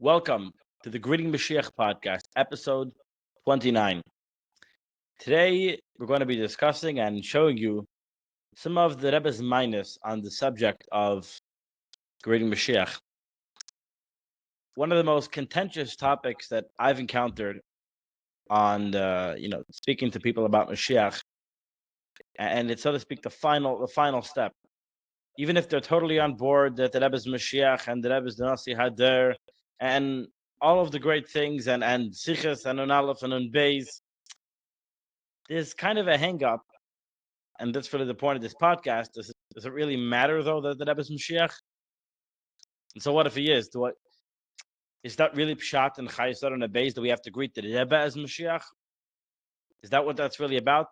Welcome to the Greeting Mashiach podcast, episode 29. Today, we're going to be discussing and showing you some of the Rebbe's minus on the subject of Greeting Mashiach. One of the most contentious topics that I've encountered on, speaking to people about Mashiach, and it's, so to speak, the final step. Even if they're totally on board that the Rebbe's Mashiach and the Rebbe's Nasi Hader and all of the great things and sichos and Aleph and Beis, there's kind of a hang up, and that's really the point of this podcast. Does it really matter though that the Rebbe's Mashiach? And so what if he is? Is that really pshat and chayesar and Beis? Do we have to greet the Rebbe as Mashiach? Is that what that's really about?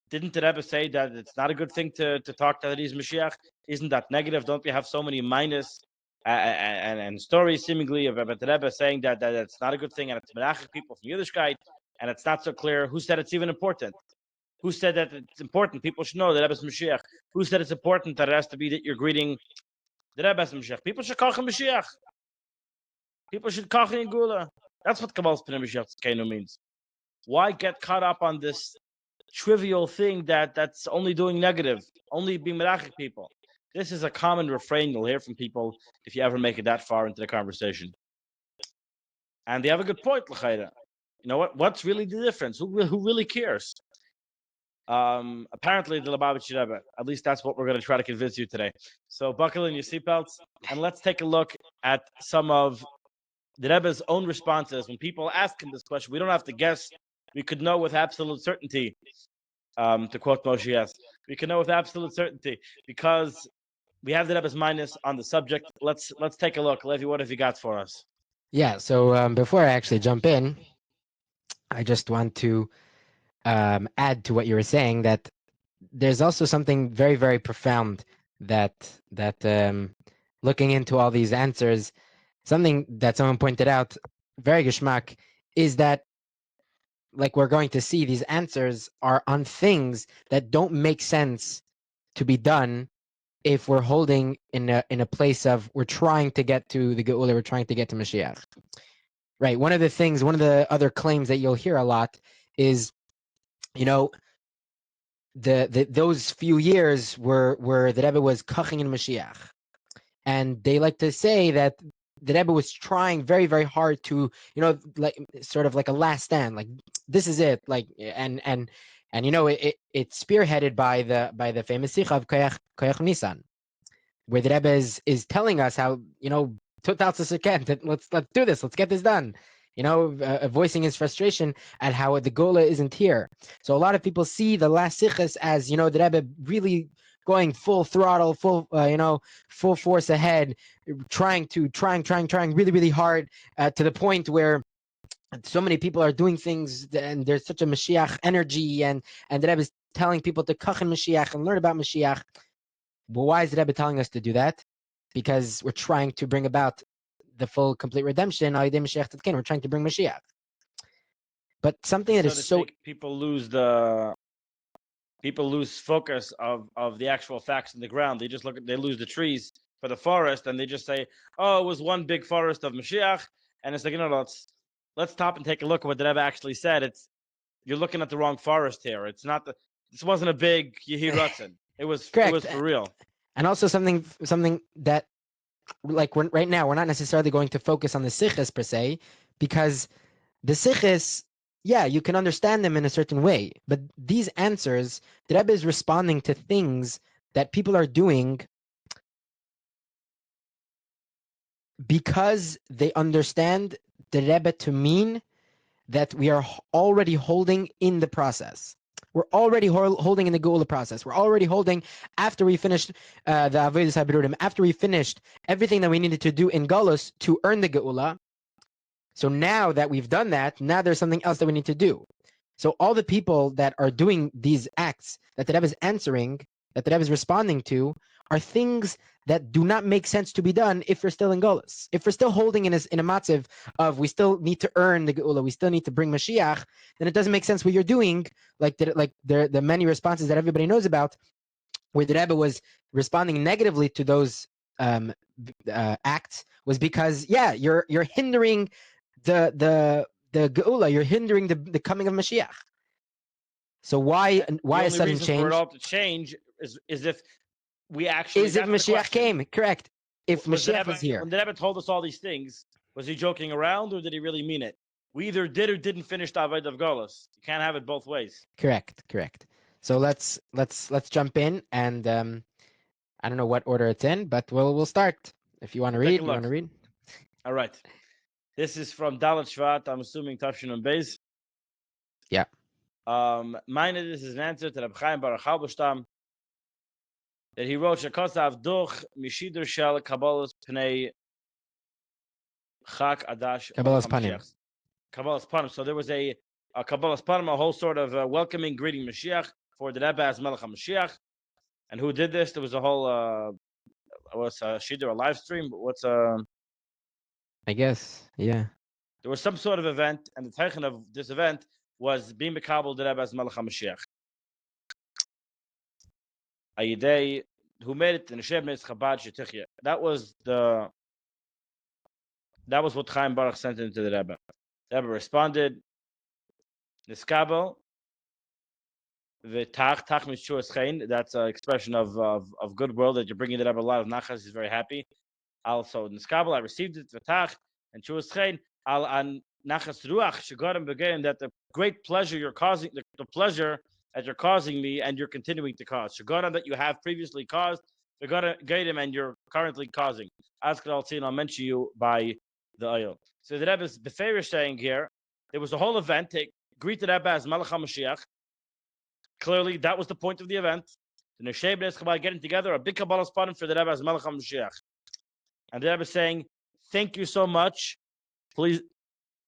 Didn't the Rebbe say that it's not a good thing to talk that he's Mashiach? Isn't that negative? Don't we have so many minus and stories seemingly about the Rebbe saying that it's not a good thing and it's merachik people from Yiddishkeit and it's not so clear? Who said it's even important? Who said that it's important? People should know that Rebbe's Mashiach. Who said it's important that it has to be that you're greeting the Rebbe's Mashiach? People should kach in Mashiach. People should kach in Gula. That's what Kabbal's Pnei Mashiach Tzkeinu means. Why get caught up on this trivial thing that's only doing negative, only being merachik people? This is a common refrain you'll hear from people if you ever make it that far into the conversation. And they have a good point, l'chayra. You know what? What's really the difference? Who really cares? Apparently the Lubavitcher Rebbe. At least that's what we're going to try to convince you today. So buckle in your seatbelts and let's take a look at some of the Rebbe's own responses. When people ask him this question, we don't have to guess. We could know with absolute certainty, to quote Moshiach, we can know with absolute certainty because we have the Rebbe's minus on the subject. Let's take a look. Levi, what have you got for us? Yeah, so before I actually jump in, I just want to add to what you were saying that there's also something very, very profound that looking into all these answers, something that someone pointed out, very geschmack, is that like we're going to see these answers are on things that don't make sense to be done if we're holding in a place of we're trying to get to the Geula, we're trying to get to Mashiach. Right. One of the other claims that you'll hear a lot is, those few years where the Rebbe was kaching in Mashiach, and they like to say that the Rebbe was trying very, very hard to, like sort of like a last stand, like this is it, like and it's spearheaded by the famous sicha of Koyach Nisan, where the Rebbe is telling us how let's do this, let's get this done. Voicing his frustration at how the Gola isn't here. So a lot of people see the last sichos as, the Rebbe really going full throttle, full force ahead, trying really, really hard to the point where so many people are doing things and there's such a Mashiach energy and the Rebbe is telling people to kach in Mashiach and learn about Mashiach. But why is the Rebbe telling us to do that? Because we're trying to bring about the full, complete redemption. We're trying to bring Mashiach. But something that is so... People lose focus of the actual facts in the ground. They just they lose the trees for the forest, and they just say, oh, it was one big forest of Mashiach. And it's like, let's stop and take a look at what the Rebbe actually said. You're looking at the wrong forest here. It's not this wasn't a big Yehi Ratzon. It was for real. And also something that, like right now, we're not necessarily going to focus on the sichos per se, because the sichos, you can understand them in a certain way. But these answers, the Rebbe is responding to things that people are doing because they understand the Rebbe to mean that we are already holding in the process. We're already holding in the Geula process. We're already holding after we finished the Avodas HaBerurim, after we finished everything that we needed to do in Galus to earn the Geula. So now that we've done that, now there's something else that we need to do. So all the people that are doing these acts that the Rebbe is answering, that the Rebbe is responding to, are things that do not make sense to be done if we're still in Golus. If we're still holding in a matziv of we still need to earn the Geula, we still need to bring Mashiach, then it doesn't make sense what you're doing, like the many responses that everybody knows about, where the Rebbe was responding negatively to those act was because you're hindering the geula, you're hindering the coming of Mashiach. So why The a only sudden reason for it change? all to change is if we actually. Is if That's the Mashiach question. came, correct? If Was the Mashiach Rebbe was here, when the Rebbe told us all these things? Was he joking around or did he really mean it? We either did or didn't finish the Avodah of Golos. You can't have it both ways. correct. So let's jump in, and I don't know what order it's in, but we'll start. If you want to We'll take read, a you want look. to read. All right. This is from Dalet Shvat. I'm assuming Tafshin and Beis. Yeah. Mine, this is an answer to Reb Chaim Baruch Halberstam that he wrote Shekosav Duch Mishidur Shel Kabbalas Pnei Chak Adash Melech Kabbalah's panim. HaMashiach. Kabbalas Panim. So there was a Kabbalas Panim, a whole sort of welcoming, greeting Mashiach for the Rebbe as Melech HaMashiach. And who did this? There was a whole what's a shidur, a live stream? What's I guess, yeah. There was some sort of event, and the teichen of this event was being mekabel the Rebbe as Melech HaMashiach. Ayidei, who made it in Hashem Chabad Shetichya. That was what Chaim Baruch sent into the Rebbe. The Rebbe responded, Niskabel, v'tach means shuas chein. That's an expression of goodwill that you're bringing the Rebbe a lot of nachas. He's very happy. Also, Niskabel, I received it, v'tach, and shuas chein, al an nachas ruach shegarim began, that the great pleasure you're causing, the pleasure that you're causing me and you're continuing to cause. Shegarim that you have previously caused, Gedim and you're currently causing. Ask I'll see and I'll mention you by the oil. So the Rebbe is beferish saying here, there was a whole event to greet the Rebbe as Melech HaMashiach. Clearly, that was the point of the event. The Neshei B'nai Chabad getting together, a big Kabbalah spot for the Rebbe as Melech HaMashiach. And the Rebbe is saying, thank you so much, please,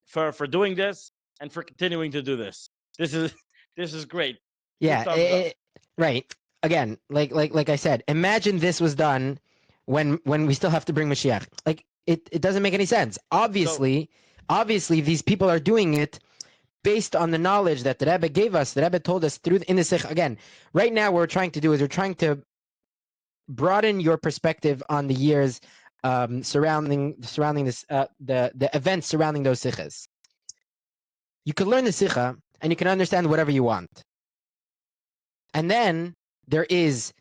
for doing this and for continuing to do this. This is great. Yeah, right. Again, like I said, imagine this was done when we still have to bring Mashiach. Like it doesn't make any sense. Obviously, these people are doing it based on the knowledge that the Rebbe gave us. The Rebbe told us through in the Sikh. Again, right now, what we're trying to do is we're trying to broaden your perspective on the years surrounding this the events surrounding those sichos. You can learn the sikha and you can understand whatever you want. And then there is,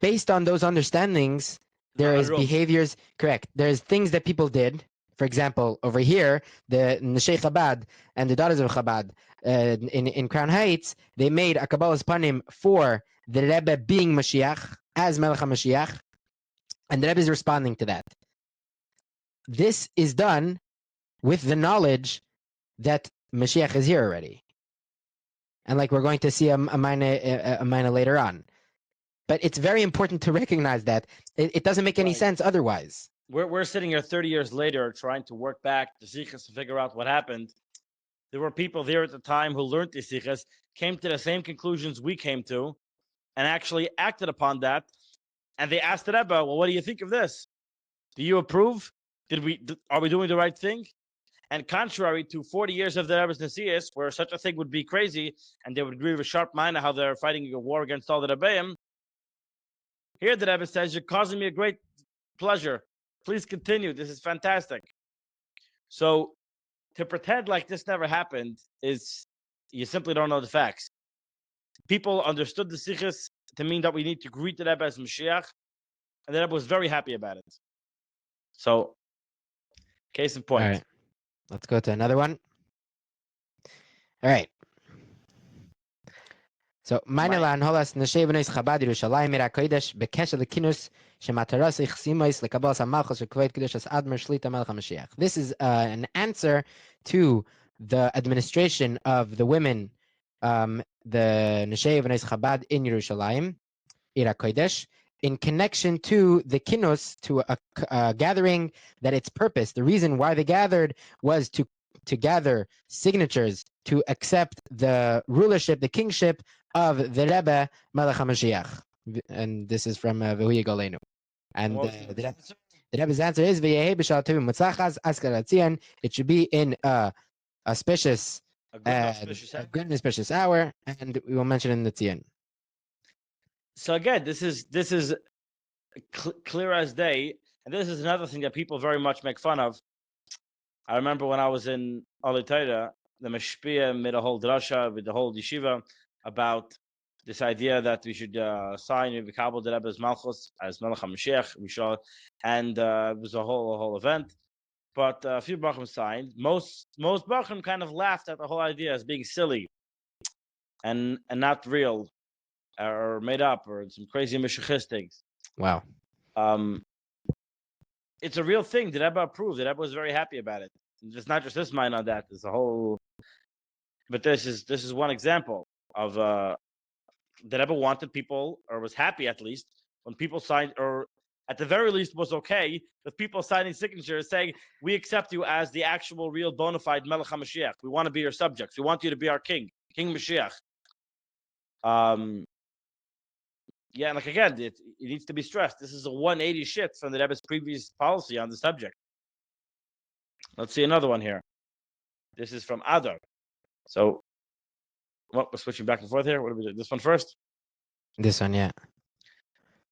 based on those understandings, there is behaviors, correct. There's things that people did. For example, over here, the Neshei Chabad and the daughters of Chabad in Crown Heights, they made a Kabbalah's Panim for the Rebbe being Mashiach, as Melech HaMashiach, and the Rebbe is responding to that. This is done with the knowledge that Mashiach is here already. And like we're going to see a minor later on. But it's very important to recognize that it doesn't make any sense otherwise. We're sitting here 30 years later trying to work back the sichos to figure out what happened. There were people there at the time who learned the sichos, came to the same conclusions we came to, and actually acted upon that. And they asked the Rebbe, well, what do you think of this? Do you approve? Are we doing the right thing? And contrary to 40 years of the Rebbe's Nesias, where such a thing would be crazy, and they would agree with a sharp mind how they're fighting a war against all the Rebbeim, here the Rebbe says, you're causing me a great pleasure. Please continue. This is fantastic. So to pretend like this never happened is, you simply don't know the facts. People understood the sichos to mean that we need to greet the Rebbe as Mashiach, and the Rebbe was very happy about it. So, case in point. All right. Let's go to another one. All right. So, meine Holas Neshei B'nai Chabad Yerushalayim Ira Kodesh B'kesher Lekinus Shemataras Ich Simois Lekabos HaMalchus Shekvoit Kedushas Admer Shlita Melech HaMashiach. This is an answer to the administration of the women, the Neshei B'nai Chabad in Yerushalayim Ira Kodesh, in connection to the kinus, to a gathering, that its purpose, the reason why they gathered, was to gather signatures to accept the rulership, the kingship of the Rebbe Melech HaMashiach. And this is from V'hu Yigolenu. And the Rebbe's answer is, it should be in a auspicious, a good and auspicious hour, and we will mention it in the Tzion. So again, this is clear as day. And this is another thing that people very much make fun of. I remember when I was in Alitaira, the Mashpia made a whole drasha with the whole yeshiva about this idea that we should sign Vikabel the Rebbe's Malchus as Melech HaMashiach. We should, and it was a whole event. But a few Bachim signed. Most Bachim kind of laughed at the whole idea as being silly and not real or made up or some crazy Meshachist things. Wow. It's a real thing. The Rebbe approved. The Rebbe was very happy about it. It's not just this mind on that. There's a whole. But this is one example of the Rebbe wanted people, or was happy at least, when people signed, or at the very least was okay with people signing signatures saying, "We accept you as the actual, real, bona fide Melech HaMashiach. We want to be your subjects. We want you to be our king, King Mashiach." Yeah, and like again, it needs to be stressed. This is a 180 shift from the Rebbe's previous policy on the subject. Let's see another one here. This is from Adar. So, we're switching back and forth here. What do we do? This one first? This one, yeah.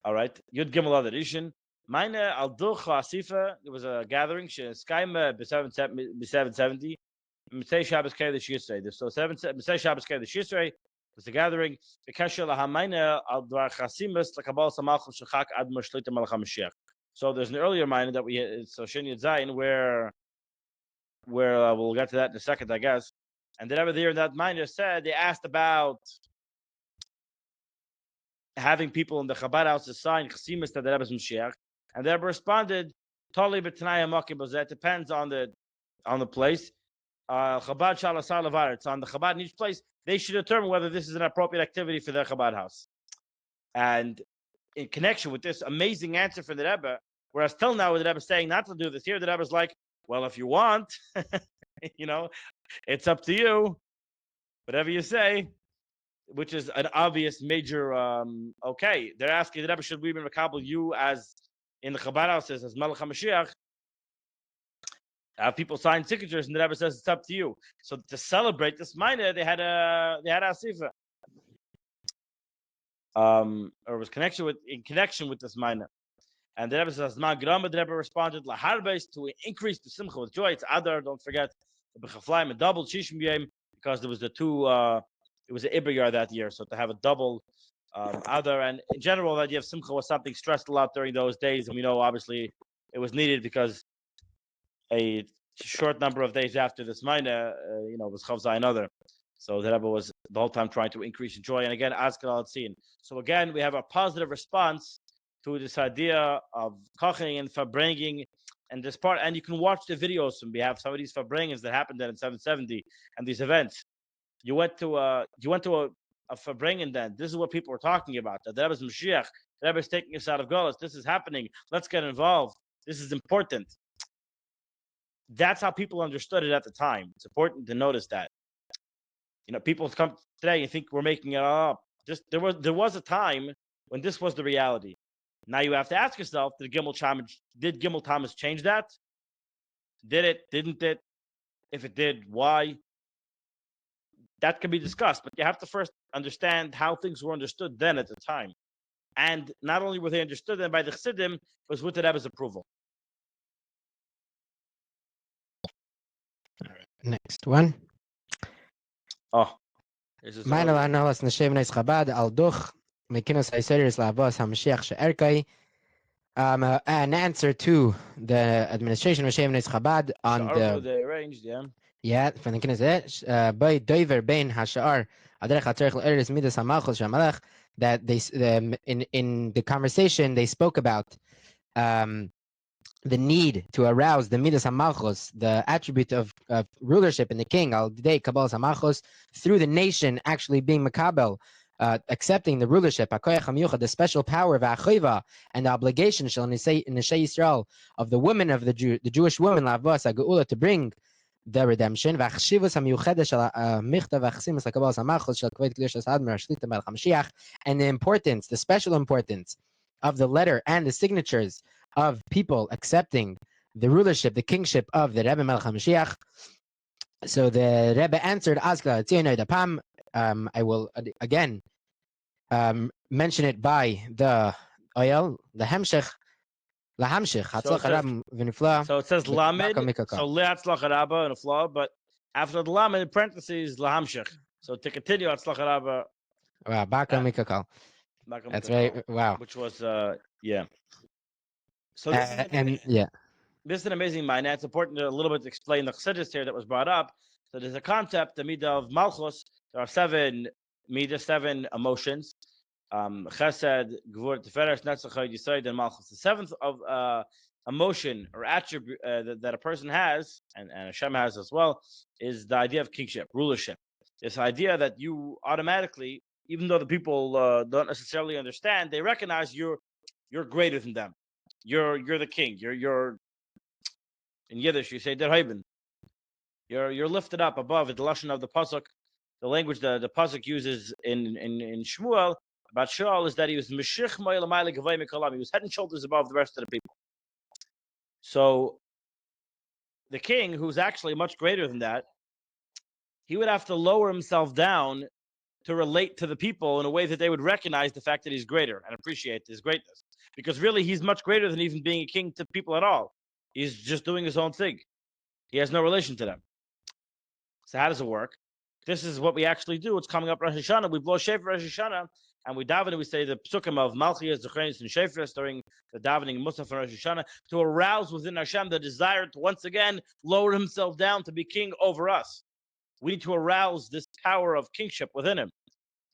All right. Yud Gimel Adarishin. Meine al Ducha Asifa. There was a gathering. She Skyma B770. Mitzay Shabbos Kei the Shisrei. So Mitzay Shabbos Kei the Shisrei was a gathering. Bekasher lahamayne al Dvar Chasimus lakabal Samalchum Shachak Ad Mashlita Malach HaMashiach. So there's an earlier minor that we so Shin Yud Zayin where we'll get to that in a second, I guess. And the Rebbe there in that minor said they asked about having people in the Chabad houses sign Chasimus to the Rebbe's Mashiach, and the Rebbe responded, "Totally b'tanaya makim b'zeh." It depends on the place. Chabad shalasar levar. It's on the Chabad in each place. They should determine whether this is an appropriate activity for their Chabad house. And in connection with this amazing answer from the Rebbe, whereas till now the Rebbe is saying not to do this, here the Rebbe is like, "Well, if you want, it's up to you. Whatever you say." Which is an obvious major. Okay, they're asking the Rebbe, should we be makabel you as in the Chabad houses as Melech HaMashiach? Have people sign signatures, and the Rebbe says it's up to you. So to celebrate this minor, they had a asifa, or was in connection with this minor. And the Rebbe says, "Ma grama." The Rebbe responded, "Laharbes," to increase the simcha with joy. It's Adar. Don't forget the b'chaflaim, a double shishim yom, because there was the two. It was an Iber that year, so to have a double Adar, and in general, the idea of simcha was something stressed a lot during those days, and we know obviously it was needed because a short number of days after this Maina, was Chav Zayin Adar. So the Rebbe was the whole time trying to increase in joy, and again, Azkal al Tzin. So again, we have a positive response to this idea of koching and farbringing, and this part, and you can watch the videos, and we have some of these farbringings that happened then in 770 and these events. You went to a farbringing then. This is what people were talking about. The Rebbe's Mashiach. The Rebbe is taking us out of Golos. This is happening. Let's get involved. This is important. That's how people understood it at the time. It's important to notice that. People come today and think we're making it up. There was a time when this was the reality. Now you have to ask yourself: Did Gimel Thomas change that? Did it? Didn't it? If it did, why? That can be discussed, but you have to first understand how things were understood then at the time. And not only were they understood then by the Chassidim, it was with the Rebbe's approval. Next one. Oh, this is Meine Lanalas Neshevenes Chabad al Duch Mekinos Haiseris Lavos HaMashiach She'erkai. An answer to the administration of Shevenes Chabad on they arranged, from the Knesset by Doiver Bein Hashar Aderech HaTzarech Eres Midas HaMalchus Shamalach, that they in the conversation they spoke about the need to arouse the Midas HaMalchus, the attribute of rulership in the king, al didei Kabbalah HaMalchus, through the nation actually being Makabel, accepting the rulership, the special power of Achoiva, and the obligation shall Nishei Yisrael of the women of the Jewish women, Lavos HaGeula, to bring the redemption, and the importance, the special importance of the letter and the signatures of people accepting the rulership, the kingship of the Rebbe Melech HaMashiach. So the Rebbe answered, I will again mention it by the Oyel, the Hemshech, Lahamshech, So it Hatzlach says Harab V'nifla, so it says Baka lamed. Mikakal. So le'atzlach haraba and a flaw, but after the lamed in parentheses lahamshich. So to continue atzlach haraba, Wow, Baka Mikakal. That's right. Wow. which was yeah. So this is And yeah. this is an amazing mind. It's important to a little bit explain the chassidus here that was brought up. So there's a concept, the midah of malchus. There are seven midah, seven emotions. Chesed, Gvur, Tiferes, Netzach, Yisod, and Malchus. The seventh of emotion or attribute that a person has, and Hashem has as well, is the idea of kingship, rulership. This idea that you automatically, even though the people don't necessarily understand, they recognize you're greater than them. You're the king. You're in Yiddish. You say Der Heiben. You're lifted up above. The lashon of the pasuk, the language the pasuk uses in Shmuel about Shaul is that he was Meshich Mo'elamayla Gavay Mikalam. He was head and shoulders above the rest of the people. So the king, who's actually much greater than that, he would have to lower himself down to relate to the people in a way that they would recognize the fact that he's greater and appreciate his greatness. Because really, he's much greater than even being a king to people at all. He's just doing his own thing. He has no relation to them. So how does it work? This is what we actually do. It's coming up Rosh Hashanah. We blow shofar Rosh Hashanah, and we daven and we say the psukim of Malchiyas, Zechanis, and Shofars during the davening Musaf and Rosh Hashanah to arouse within Hashem the desire to once again lower himself down to be king over us. We need to arouse this power of kingship within him,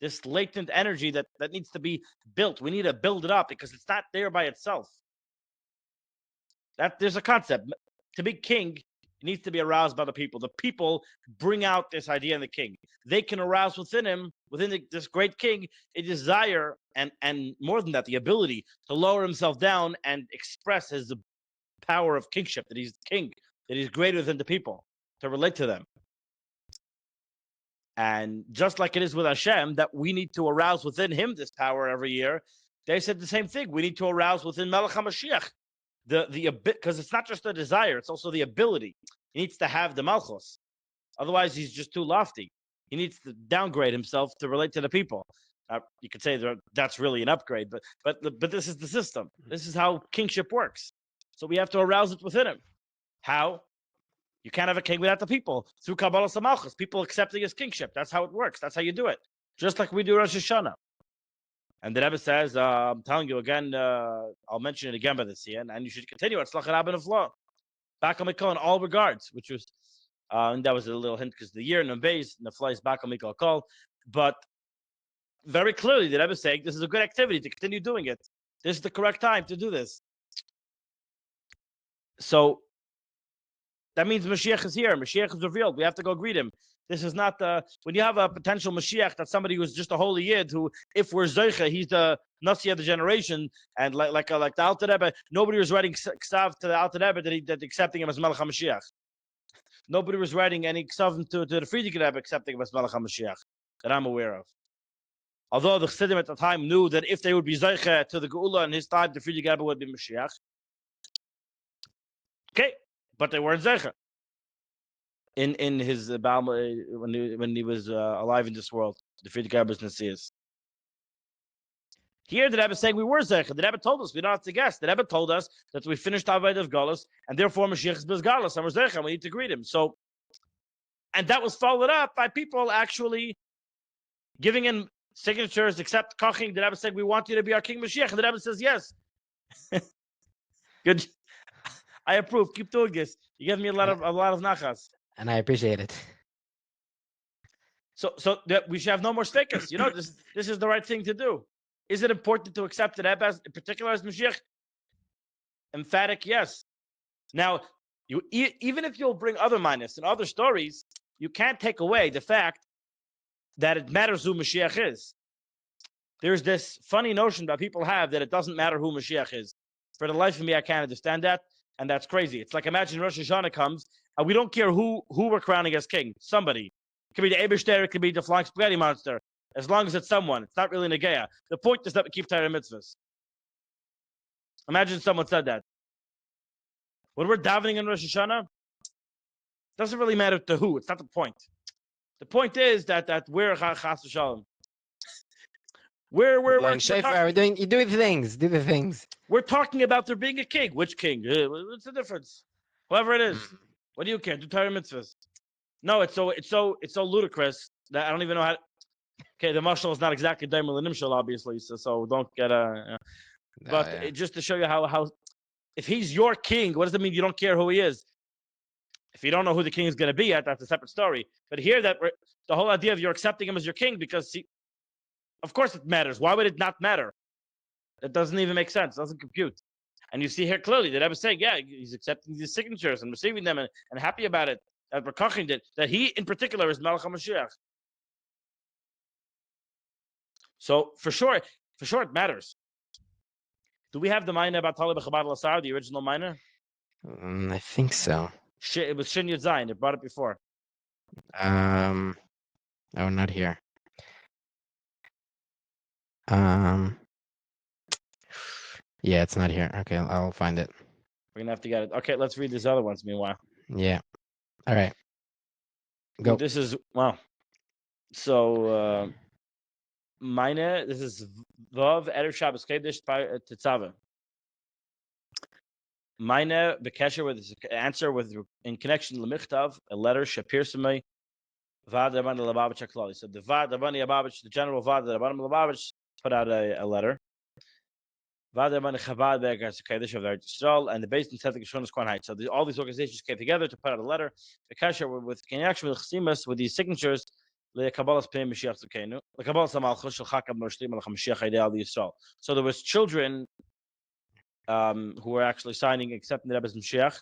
this latent energy that needs to be built. We need to build it up because it's not there by itself. That there's a concept. To be king, it needs to be aroused by the people. The people bring out this idea in the king. They can arouse within him, this great king, a desire and more than that, the ability to lower himself down and express his power of kingship, that he's king, that he's greater than the people, to relate to them. And just like it is with Hashem, that we need to arouse within him this power every year, they said the same thing. We need to arouse within Melech HaMashiach the because it's not just a desire, it's also the ability. He needs to have the malchus. Otherwise, he's just too lofty. He needs to downgrade himself to relate to the people. You could say that's really an upgrade, but this is the system. This is how kingship works. So we have to arouse it within him. How? You can't have a king without the people. Through Kabbalah Samalchus, people accepting his kingship. That's how it works. That's how you do it. Just like we do Rosh Hashanah. And the Rebbe says, I'm telling you again, I'll mention it again by this year, and you should continue at Slachat Rabban of Law. Back on Mikol in all regards, which was, and that was a little hint because the year in the base, and the fly is back on Mikol call. But very clearly, the Rebbe is saying this is a good activity to continue doing it. This is the correct time to do this. So that means Mashiach is here. Mashiach is revealed. We have to go greet him. This is not when you have a potential Mashiach, that's somebody who's just a holy Yid who, if we're Zeicha, he's the Nasi of the generation, and like the Alter Rebbe, nobody was writing ksav to the Alter Rebbe that accepting him as Melech HaMashiach. Nobody was writing any ksav to the Frierdiker Rebbe accepting him as Melech HaMashiach that I'm aware of. Although the Chassidim at the time knew that if they would be Zeicha to the Geula in his time, the Frierdiker Rebbe would be Mashiach. Okay, but they weren't Zeicha. In his when he was alive in this world, the Frierdiker Rebbe's Nasias. Here, the Rebbe is saying we were Zeicha. The Rebbe told us we don't have to guess. The Rebbe told us that we finished Avodah of Galus, and therefore Mashiach is Galus, and we're Zeicha. We need to greet him. So, and that was followed up by people actually giving in signatures, except Kaching. The Rebbe said we want you to be our King Mashiach, and the Rebbe says yes. Good. I approve. Keep doing this. You give me a lot of nachas. And I appreciate it. So that we should have no more stakers. You know, this is the right thing to do. Is it important to accept the Rebbe as, in particular as Mashiach? Emphatic, yes. Now, even if you'll bring other minus and other stories, you can't take away the fact that it matters who Mashiach is. There's this funny notion that people have that it doesn't matter who Mashiach is. For the life of me, I can't understand that, and that's crazy. It's like imagine Rosh Hashanah comes, and we don't care who we're crowning as king. Somebody. It could be the Eberster, it could be the flying spaghetti monster. As long as it's someone, it's not really Negeya. The point is that we keep Torah mitzvahs. Imagine someone said that. When we're davening in Rosh Hashanah, it doesn't really matter to who. It's not the point. The point is that we're Chas v'Shalom. Blowing shofar. You're doing things. Do the things. We're talking about there being a king. Which king? What's the difference? Whoever it is. What do you care? Do Torah mitzvahs. No, it's so ludicrous that I don't even know how. Okay, the mashal is not exactly daimel and nimshal, obviously, so don't get a. But just to show you how, if he's your king, what does it mean you don't care who he is? If you don't know who the king is going to be yet, that's a separate story. But here, the whole idea of you're accepting him as your king because of course it matters. Why would it not matter? It doesn't even make sense. It doesn't compute. And you see here clearly that I was saying, yeah, he's accepting these signatures and receiving them and happy about it. That Rekachim did. That he, in particular, is Melech HaMashiach. So for sure, it matters. Do we have the Maina about Talib Chabad Lasar, the original Maina? I think so. It was Shin Yud Zayin. It brought it before. Oh, not here. Yeah, it's not here. Okay, I'll find it. We're gonna have to get it. Okay, let's read these other ones. Meanwhile. Yeah. All right. Go. This is wow. So Maina. This is Vav Erev Shabbos Kodesh Tetzava. Maina Bekesher with his answer in connection to Lemichtav, a letter Shapir Samay Vad Rabban Lubavitch Aklali. So the Vad Rabban Lubavitch, the general Vad Rabban Lubavitch, put out a letter. Vad Rabban Chabad Be'eretz Kodesh of Eretz Yisrael, and the base in Tzedek Shonas Kohen Heights. So all these organizations came together to put out a letter. Bekesher with connection with Chasimas with these signatures. So there was children who were actually signing, accepting the Rebbe's Mashiach.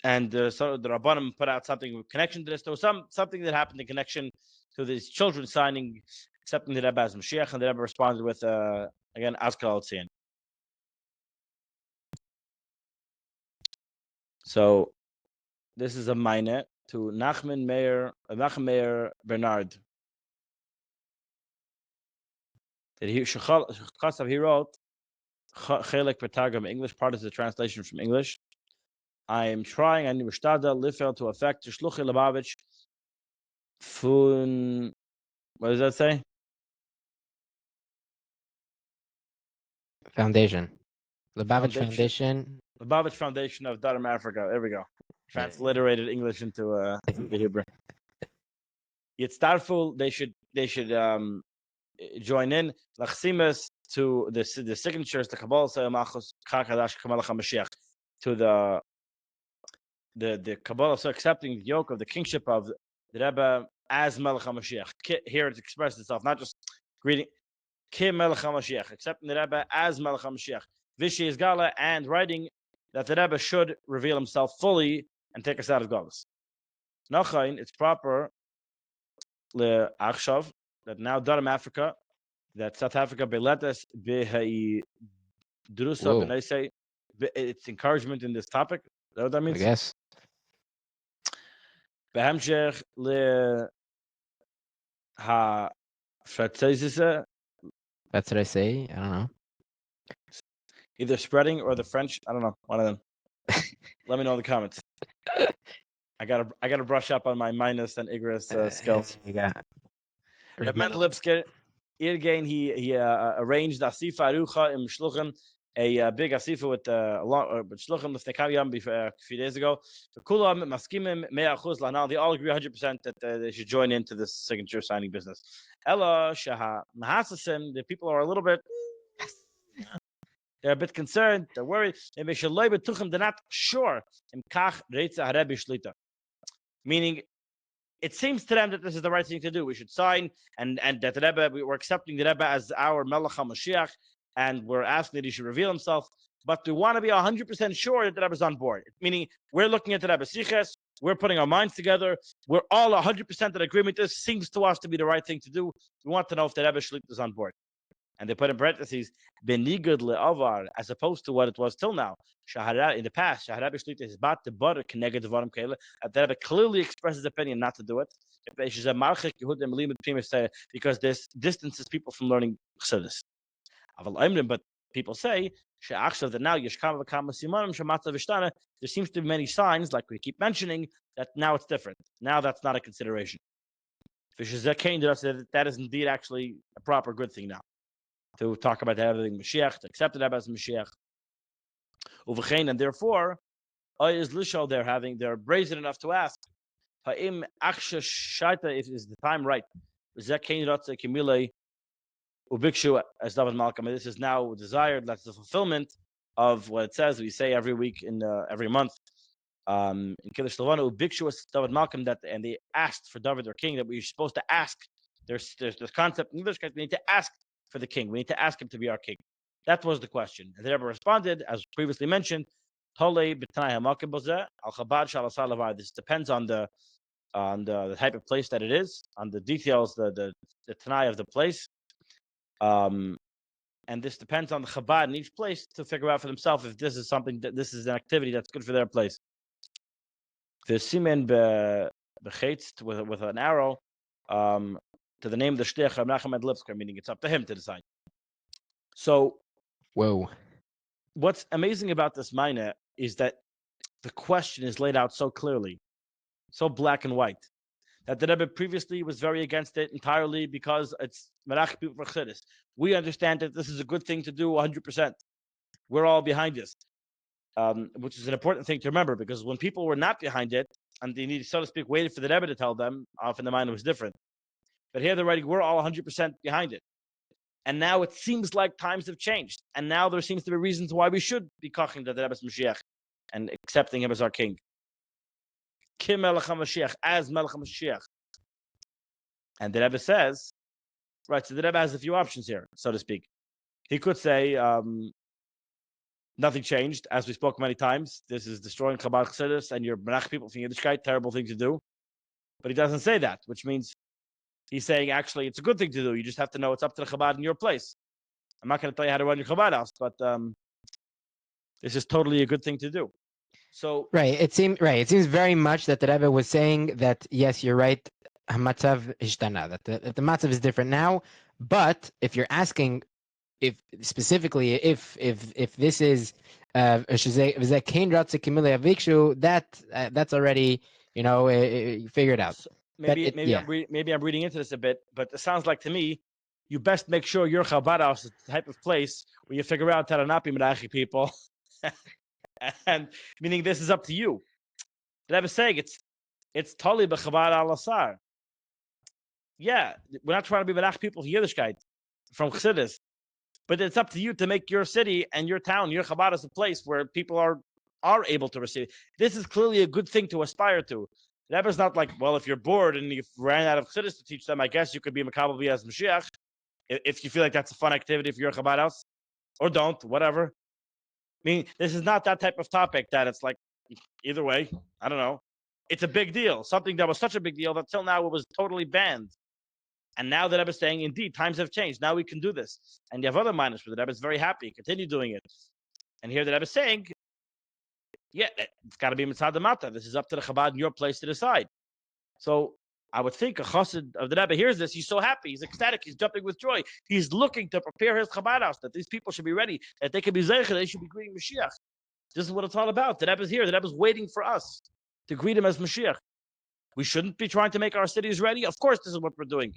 And so the Rabbanim put out something in connection to this. There was something that happened in connection to these children signing, accepting the Rebbe as Mashiach, and the Rebbe responded with, again, Azkal al-Tzion. So this is a minor to Nachman Meir Bernard. That he wrote Chelek Petagam English, part is the translation from English. I am trying and Lifel to affect Shluchi Lubavitch Fun. What does that say? Foundation. Lubavitch Foundation. Lubavitch Foundation of Durham, Africa. There we go. Transliterated English into Hebrew. Yitztarful, they should join in Lachsimas to the signatures, the Kabbalah Machos Chakadash Kamalach HaMashiach, to the Kabbalah, so accepting the yoke of the kingship of the Rebbe as Melech HaMashiach. Here it expresses itself, not just greeting Ki Melech HaMashiach, accepting the Rebbe as Melech HaMashiach. Vishi is Gala, and writing that the Rebbe should reveal himself fully and take us out of Galus. Nachain, it's proper le Achshav, that now Durham, Africa, that South Africa beletes behei drusa b'neisei, it's encouragement in this topic. Is that what that means? I guess. Behemshech le ha fratzesise. That's what I say. I don't know. Either spreading or the French. I don't know. One of them. Let me know in the comments. I gotta brush up on my minus and Igris skills. You got. Reb Mendel Lipsker, again, he arranged Asifa Arucha in Shluchim, a big Asifa with Shluchim Lefnekaviyam a few days ago. So Kulam Maskimim 100% Lanal, they all agree 100% that they should join into this signature signing business. Ella Shaha Mahasasim, the people are a little bit. They're a bit concerned. They're worried. They're not sure. Meaning, it seems to them that this is the right thing to do. We should sign, and that the Rebbe, we're accepting the Rebbe as our Melech HaMashiach, and we're asking that he should reveal himself. But we want to be 100% sure that the Rebbe is on board. Meaning, we're looking at the Rebbe sichos, we're putting our minds together, we're all 100% in agreement. This seems to us to be the right thing to do. We want to know if the Rebbe Shlit is on board. And they put in parentheses, benigud le'avar, as opposed to what it was till now. In the past, Shahara B'Shlita is bat the butter connected to Varam Kela. The Rebbe clearly expressed his opinion not to do it. Because this distances people from learning Chassidus. But people say, that now there seems to be many signs, like we keep mentioning, that now it's different. Now that's not a consideration. That is indeed actually a proper good thing now. To talk about everything Mashiach, to accept it as Mashiach. And therefore, they're brazen enough to ask, if is the time right? Ubikshu, as David Malcolm, this is now desired. That's the fulfillment of what it says. We say every week in every month. In Kiddush Levana, Ubikshu as David Malcolm, that and they asked for David, their king, that we're supposed to ask. There's this concept in English. We need to ask for the king. We need to ask him to be our king. That was the question. And the Rebbe responded, as previously mentioned, this depends on the type of place that it is, on the details, the Tanai of the place. And this depends on the Chabad in each place to figure out for themselves if this is something that this is an activity that's good for their place. The simen bechetzt with an arrow to the name of the shliach Menachem Lipsker, meaning it's up to him to decide. So, whoa. What's amazing about this minor is that the question is laid out so clearly, so black and white, that the Rebbe previously was very against it entirely because it's Merach people for Chiddush. We understand that this is a good thing to do 100%. We're all behind this, which is an important thing to remember, because when people were not behind it and they needed, so to speak, waited for the Rebbe to tell them, often the minor was different. But here they're writing, we're all 100% behind it. And now it seems like times have changed. And now there seems to be reasons why we should be koching the Rebbe's Mashiach and accepting him as our king. Kim Melech HaMashiach, as Melech HaMashiach. And the Rebbe says, right, so the Rebbe has a few options here, so to speak. He could say, nothing changed, as we spoke many times. This is destroying Chabad Chassidus and your Menach people from Yiddishkeit, terrible thing to do. But he doesn't say that, which means he's saying, actually, it's a good thing to do. You just have to know it's up to the Chabad in your place. I'm not going to tell you how to run your Chabad house, but this is totally a good thing to do. So it seems very much that the Rebbe was saying that, yes, you're right, Hamatzav Ishtana, that the Matzav is different now, but if you're asking if specifically if this is that's already, figured out. So maybe I'm reading into this a bit, but it sounds like to me you best make sure your Chabad house is the type of place where you figure out how to not be Medachi people, and meaning this is up to you. The Rebbe is saying it's totally b'Chabad al Asar. Yeah, we're not trying to be Medach people from Yiddishkeit, from Chassidus, but it's up to you to make your city and your town, your Chabad, as a place where people are able to receive it. This is clearly a good thing to aspire to. The Rebbe is not like, well, if you're bored and you ran out of Chassidus to teach them, I guess you could be Makabel as Mashiach, if you feel like that's a fun activity for your Chabad house, or don't, whatever. I mean, this is not that type of topic that it's like, either way, I don't know. It's a big deal, something that was such a big deal that till now it was totally banned. And now the Rebbe is saying, indeed, times have changed. Now we can do this. And you have other minors where the Rebbe is very happy, continue doing it. And here the Rebbe is saying, yeah, it's got to be Mitzad Mata. This is up to the Chabad in your place to decide. So I would think a chassid of the Rebbe hears this, he's so happy, he's ecstatic, he's jumping with joy. He's looking to prepare his Chabad house, that these people should be ready, that they can be Zeicha, they should be greeting Mashiach. This is what it's all about. The Rebbe is here. The Rebbe is waiting for us to greet him as Mashiach. We shouldn't be trying to make our cities ready. Of course, this is what we're doing.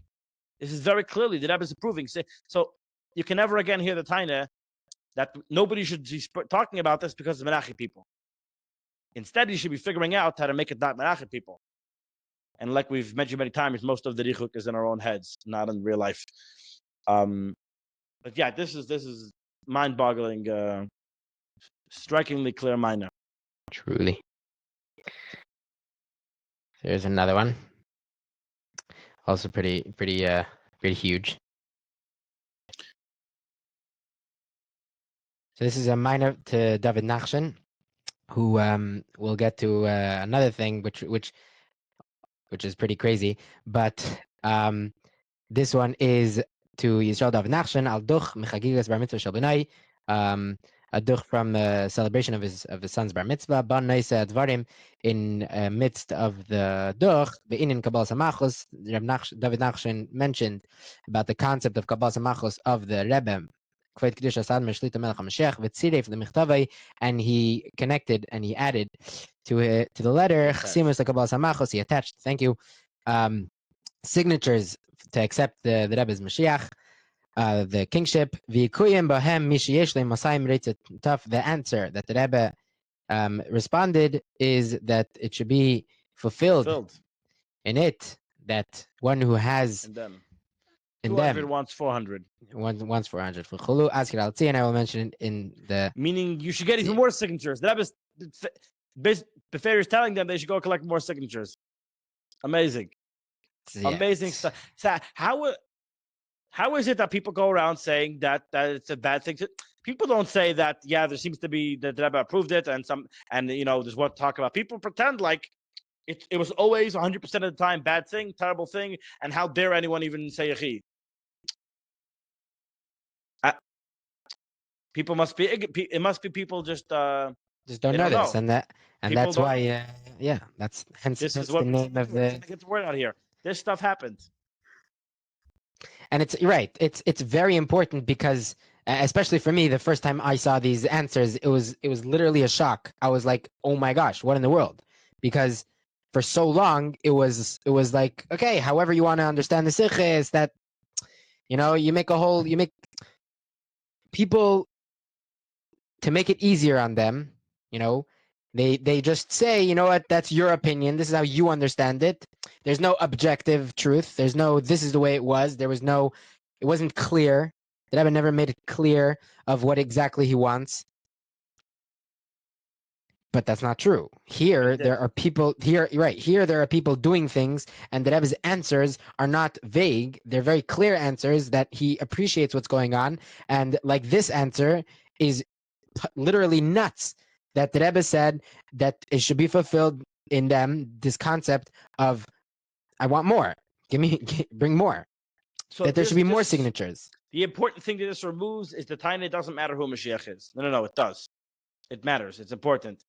This is very clearly the Rebbe is approving. So you can never again hear the Taina that nobody should be talking about this because of Menachi people. Instead, you should be figuring out how to make it not Menachi people. And like we've mentioned many times, most of the Richuk is in our own heads, not in real life. But yeah, this is mind-boggling, strikingly clear minor. Truly. There's another one. Also pretty huge. So this is a minor to David Nachshon, who we'll get to another thing which is pretty crazy, but this one is to Yisrael David Nachshon al duch mechagigas bar mitzvah shel b'nai, a duch from the celebration of his son's bar mitzvah. Ban noisa advarim, in midst of the duch beinin kabbalas hamachos. David Nachshon mentioned about the concept of kabbalas hamachos of the Rebbe. And he connected and he added to the letter, he attached, thank you, signatures to accept the Rebbe's Mashiach, the kingship. V'yikuyim bohem mi sheyesh lehem masayim reitzet taf. The answer that the Rebbe responded is that it should be fulfilled in it, that one who has in them. in 200 them wants 400. wants 400. V'chulu askir al and I will mention it in the. Meaning you should get even more signatures. The Rebbe, the Fair is telling them they should go collect more signatures. Amazing. Amazing stuff. So how is it that people go around saying that it's a bad thing? People don't say that. Yeah, there seems to be that the Rebbe approved it, and there's what talk about. People pretend like it was always 100% of the time bad thing, terrible thing, and how dare anyone even say yechi? People must be. It must be people just don't know this, and that's why. That's hence the name of the. Get the word out here. This stuff happens. And it's right. It's very important because, especially for me, the first time I saw these answers, it was literally a shock. I was like, "Oh my gosh, what in the world?" Because for so long, it was like, okay, however you want to understand the sichos, that you make people to make it easier on them. They just say, you know what, that's your opinion. This is how you understand it. There's no objective truth. There's no, this is the way it was. It wasn't clear. The Rebbe never made it clear of what exactly he wants. But that's not true. Here, there are people here there are people doing things, and the Rebbe's answers are not vague. They're very clear answers that he appreciates what's going on. And like this answer is literally nuts, that the Rebbe said that it should be fulfilled in them, this concept of, I want more. Bring more. So that there should be more signatures. The important thing that this removes is the time it doesn't matter who Mashiach is. No, it does. It matters. It's important.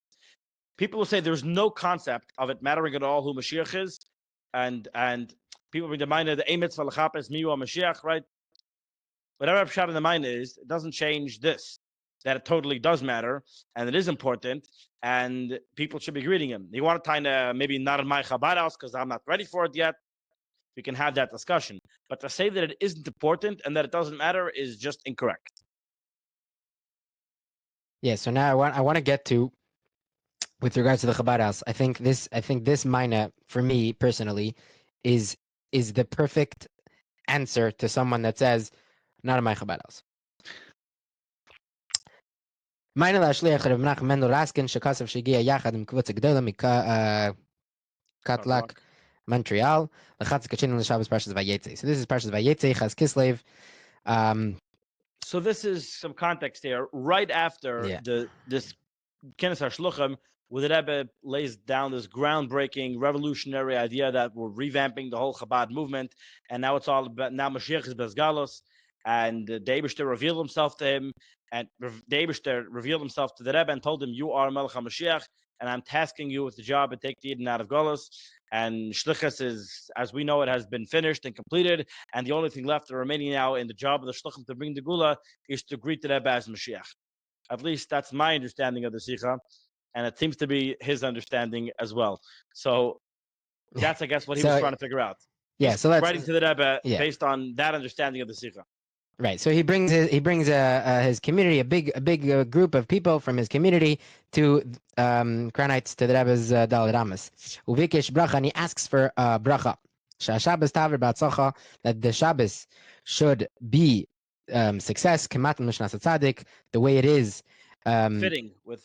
People will say there's no concept of it mattering at all who Mashiach is, and people bring to mind the Emetz Valachapes Miyu Mashiach, right? Whatever I've shot in the mind is, it doesn't change this. That it totally does matter, and it is important, and people should be greeting him. You want to kind of maybe not in my Chabad house because I'm not ready for it yet. We can have that discussion. But to say that it isn't important and that it doesn't matter is just incorrect. Yeah. So now I want to get to, with regards to the Chabad house. I think this mina, for me personally, is the perfect answer to someone that says, not in my Chabad house. Meine Lashliach Rav Menachem Mendel Raskin shekasav shegia yachad im kvutza gdola Katlak, Montreal. Lechatz kachin l'Shabbos Parshas Vayetze. So this is Parshas Vayetze Chaz Kislev. So this is some context here. Right after this Kenes HaShluchim, where the Rebbe lays down this groundbreaking, revolutionary idea that we're revamping the whole Chabad movement, and now it's all about, now Mashiach is Bezgalos, and the Eibishter revealed himself to him, and the Eibishter revealed himself to the Rebbe and told him, you are Melech HaMashiach, and I'm tasking you with the job to take the Eden out of Golos. And Shlichus is, as we know, it has been finished and completed, and the only thing left remaining now in the job of the Shluchim to bring the Gula is to greet the Rebbe as Mashiach. At least that's my understanding of the Sikha, and it seems to be his understanding as well. So that's, I guess, what he was trying to figure out. So let's writing to the Rebbe based on that understanding of the Sikha. Right. So he brings his community, a big group of people from his community to Kranites, to the Rebbe's Daled Amos. Uvikesh bracha, and he asks for bracha. Shabbos taver b'atzacha, that the Shabbos should be success. Kemat Mishnas Tzadik, the way it is. Fitting with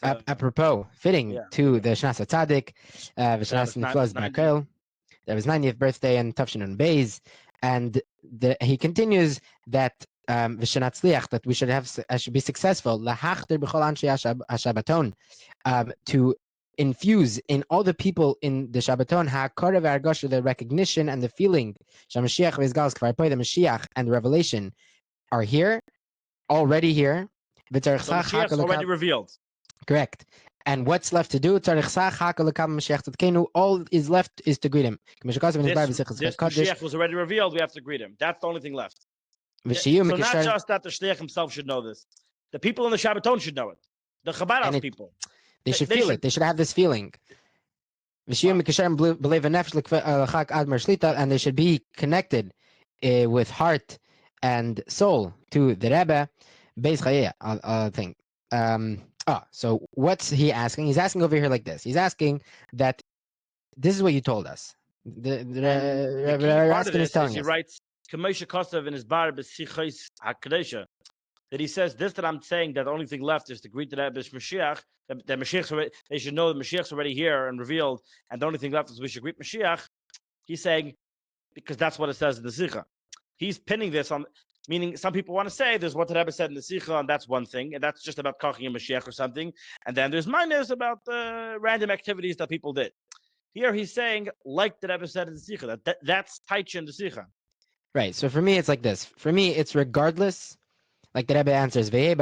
fitting to the Shnas Tzadik. V'Shnas Niflos B'Akel. That was 90th birthday in Tafshin and Beis, and he continues that that we should be successful to infuse in all the people in the Shabbaton the recognition and the feeling the Mashiach and the revelation are here, already here. So Mashiach's already revealed. Correct. And what's left to do? All is left is to greet him. This Mashiach was already revealed. We have to greet him. That's the only thing left. So not just that the Shliach himself should know this. The people in the Shabbaton should know it. The Chabad house people. They should feel it. They should have this feeling. and they should be connected with heart and soul to the Rebbe. I'll think. So what's he asking? He's asking over here like this. He's asking that this is what you told us. And the key part of Raskin is this is telling he us. writes Kamosha Kosov in his bar sichos that he says this, that I'm saying that the only thing left is to greet the Rebbe's Mashiach. That Mashiach's already, they should know that Mashiach's already here and revealed, and the only thing left is we should greet Mashiach. He's saying because that's what it says in the Sikha. He's pinning this on, meaning some people want to say there's what the Rebbe said in the Sikha, and that's one thing, and that's just about Kachim and Mashiach or something, and then there's minus about the random activities that people did. Here he's saying, like the Rebbe said in the Sikha, that's Taich in the Sikha. Right. So for me, it's like this. For me, it's regardless. Like the Rebbe answers, and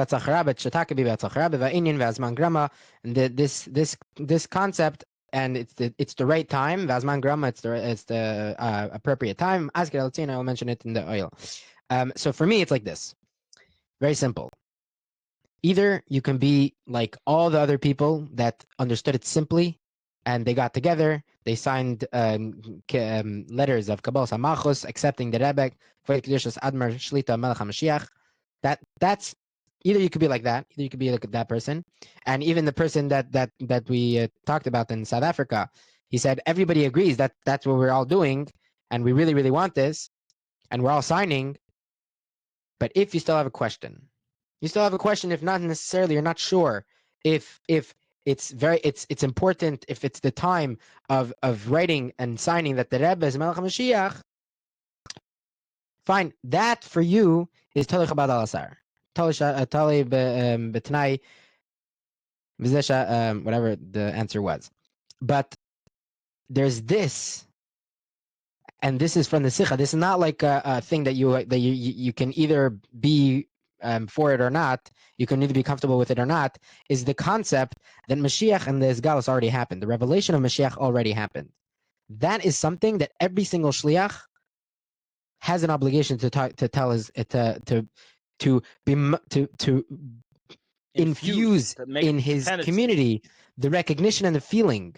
this concept, and it's the right time. Vazman grama, it's the appropriate time. Ask it, I'll mention it in the oil. So for me, it's like this. Very simple. Either you can be like all the other people that understood it simply, and they got together, they signed letters of Kabbalah Samachos, accepting the Rebbe, Admar Shlita Melech HaMashiach. That's either you could be like that, either you could be like that person, and even the person that we talked about in South Africa, he said everybody agrees that that's what we're all doing, and we really really want this, and we're all signing. But if you still have a question, if not necessarily you're not sure if it's important, if it's the time of writing and signing that the Rebbe is Melech HaMashiach, fine. That for you is Tali Chabad al Asar. Tali B'Tnai V'Zesha, whatever the answer was. But there's this, and this is from the Sikha. This is not like a thing that you can either be for it or not. You can either be comfortable with it or not. Is the concept that Mashiach and the Isgalus already happened. The revelation of Mashiach already happened. That is something that every single shliach has an obligation to tell his to infuse in his community the recognition and the feeling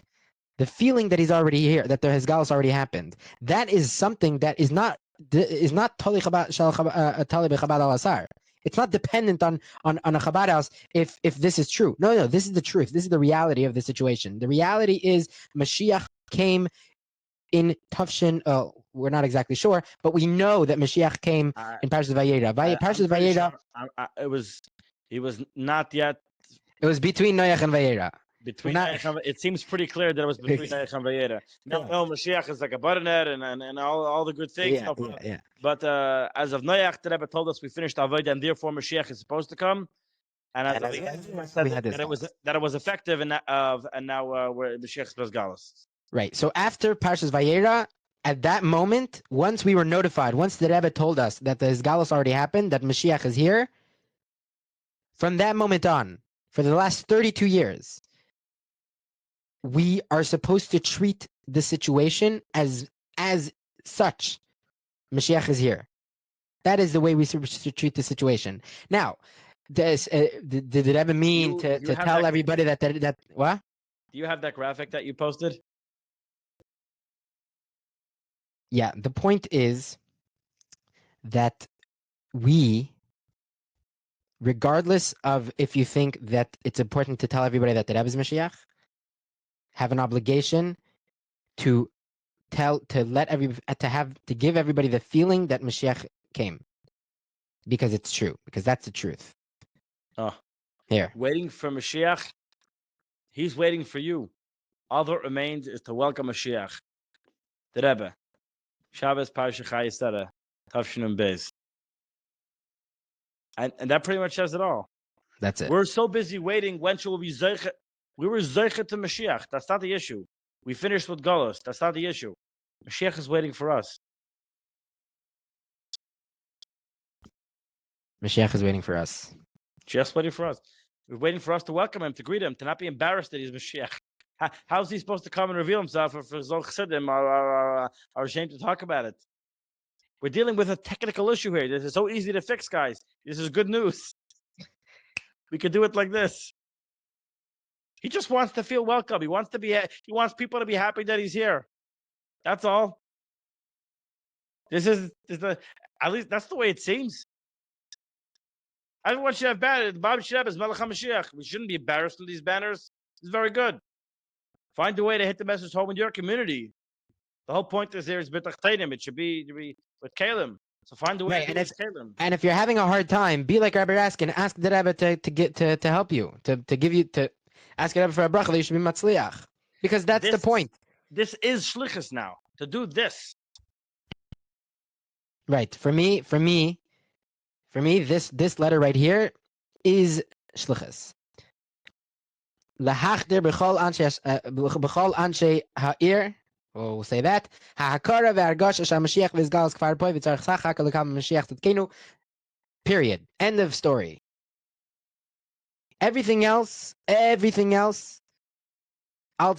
that he's already here, that the Hizgalus already happened. That is something that is not Tali B'Chabad al Asar. It's not dependent on a Chabad house if this is true. No, this is the truth. This is the reality of the situation. The reality is Mashiach came in Tufshin. We're not exactly sure, but we know that Mashiach came in Parshas Vayera. Parshas Vayera. He was not yet. It was between Noach and Vayera. It seems pretty clear that it was between Noach and Vayera. Now, Mashiach is like a butternet and all the good things. Yeah. But as of Noach, the Rebbe told us we finished Avodah, and therefore Mashiach is supposed to come. And as of that it was effective, and now we're Mashiach is Galus. Right. So after Parshas Vayera, at that moment, once we were notified, once the Rebbe told us that the Isgalus already happened, that Mashiach is here, from that moment on, for the last 32 years, we are supposed to treat the situation as such. Mashiach is here. That is the way we should treat the situation. Now, did the Rebbe mean to tell everybody that what? Do you have that graphic that you posted? Yeah, the point is that we, regardless of if you think that it's important to tell everybody that the Rebbe is Mashiach, have an obligation to give everybody the feeling that Mashiach came, because it's true, because that's the truth. Oh, here, waiting for Mashiach. He's waiting for you. All that remains is to welcome Mashiach. The Rebbe. Shabbos Parsha Chayesara, Tavshin Bez. And that pretty much says it all. That's it. We're so busy waiting. When shall we be Zeicha? We were Zeicha to Mashiach. That's not the issue. We finished with Golos. That's not the issue. Mashiach is waiting for us. Mashiach is waiting for us. Mashiach's waiting for us. We're waiting for us to welcome him, to greet him, to not be embarrassed that he's Mashiach. How's he supposed to come and reveal himself if Zoch Chassidim are ashamed to talk about it? We're dealing with a technical issue here. This is so easy to fix, guys. This is good news. We could do it like this. He just wants to feel welcome. He wants people to be happy that he's here. That's all. At least that's the way it seems. Everyone should have banners. The Bob should have his Melech HaMashiach. We shouldn't be embarrassed with these banners. It's very good. Find a way to hit the message home in your community. The whole point is there is b'tachteinim. It should be with Kalim. So find a way to do it with Kalim. And if you're having a hard time, be like Rabbi Raskin. Ask the Rebbe to help you, to give you, to ask the Rebbe for a bracha that you should be matzliach. Because that's the point. This is shlichus now. To do this. Right. For me, this letter right here is shlichus. Lahachdir b'chol anshe ha'ir. We'll say that. Ha'hakara ve'argosh asher Mashiach v'izgalos kfar poi v'tzarech sachak l'kam Mashiach tzedkenu. Period. End of story. Everything else, alles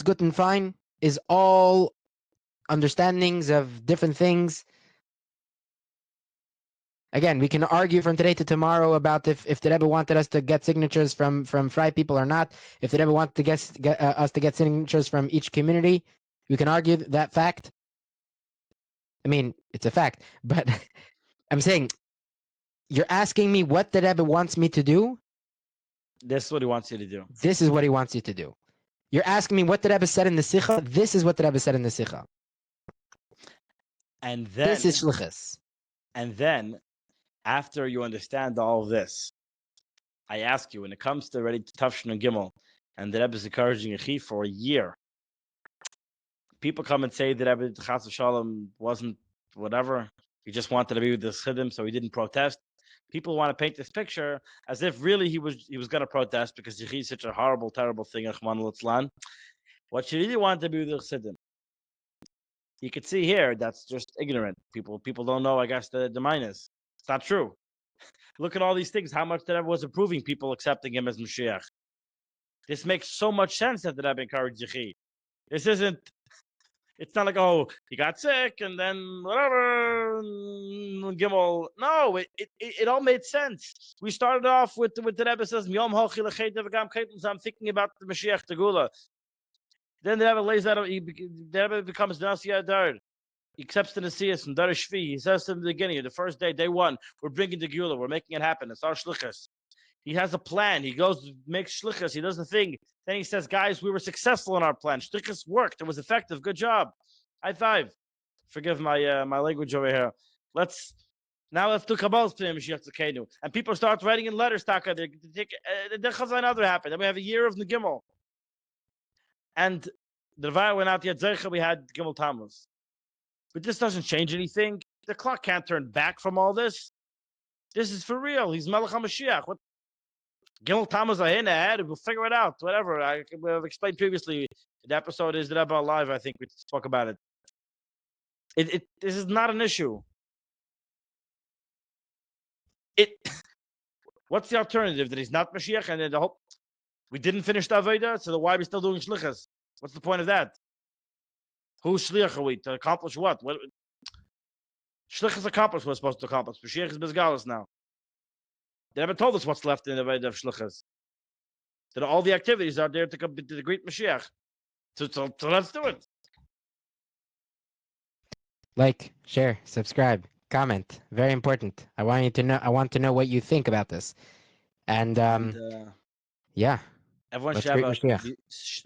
good and fine, is all understandings of different things. Again, we can argue from today to tomorrow about if the Rebbe wanted us to get signatures from Fry people or not. If the Rebbe wanted to get us to get signatures from each community, we can argue that fact. I mean, it's a fact, but I'm saying, you're asking me what the Rebbe wants me to do. This is what he wants you to do. This is what he wants you to do. You're asking me what the Rebbe said in the sicha. This is what the Rebbe said in the sicha. And then this is shlichus. And then, after you understand all of this, I ask you, when it comes to ready to Tafshin and Gimel, and the Rebbe is encouraging a chi for a year, people come and say that Rebbe Chas v'Shalom wasn't whatever. He just wanted to be with the Chassidim, so he didn't protest. People want to paint this picture as if really he was going to protest because Yechi is such a horrible, terrible thing. What you really want to be with the Chassidim. You could see here that's just ignorant. People don't know, I guess, the minus. It's not true. Look at all these things. How much the Rebbe was approving people accepting him as Mashiach. This makes so much sense that the Rebbe encouraged Yechi. This isn't. It's not like, oh, he got sick and then whatever, Gimel. No, it all made sense. We started off with the Rebbe says, I'm thinking about the Mashiach Tegula. Then the Rebbe lays out, the Rebbe becomes Nasi Adar. He accepts the Nasias from Dar Shvi. He says to them in the beginning, the first day, day one, we're bringing the Gula, we're making it happen. It's our shlichus. He has a plan. He goes, makes shlichus. He does the thing. Then he says, guys, we were successful in our plan. Shlichus worked. It was effective. Good job. High five. Forgive my my language over here. Let's do Kabbalah's Pnei Mashiach Tzedkenu. And people start writing in letters, Taka. The Chazan other happened. Then we have a year of the Gimel. And the Revaya went out yet Zeicha, we had Gimel Tammuz. But this doesn't change anything. The clock can't turn back from all this. This is for real. He's Melech HaMashiach. What? Gimel Tammuz ahead. We'll figure it out. Whatever. I've explained previously. The episode is the Rebbe Live. I think we spoke about it. This is not an issue. What's the alternative? That he's not Mashiach and the whole. We didn't finish the Avodah, so why are we still doing shlichus? What's the point of that? Who's shliach are we to accomplish what? Shlichus accomplished what we're supposed to accomplish. Mashiach is bezgalus now. They never told us what's left in the Avodah of shlichus. That all the activities are there to the great Mashiach. So let's do it. Like, share, subscribe, comment. Very important. I want to know what you think about this. And yeah. Everyone should have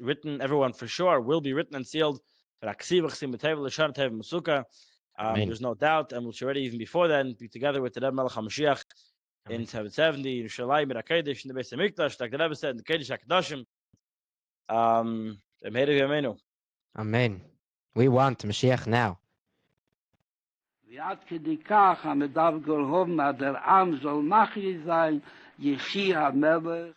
written. Everyone for sure will be written and sealed. There's no doubt, and we'll already even before then be together with the Rebbe Melech HaMashiach in 770 in Yerushalayim in Hakodesh in the Beis Hamikdash, like the Rebbe said in the Kodesh HaKadoshim. Amen. We want Moshiach now. ועד כדי כך המדב גולהוב מהדר עם זול מחי זין יחי המלך.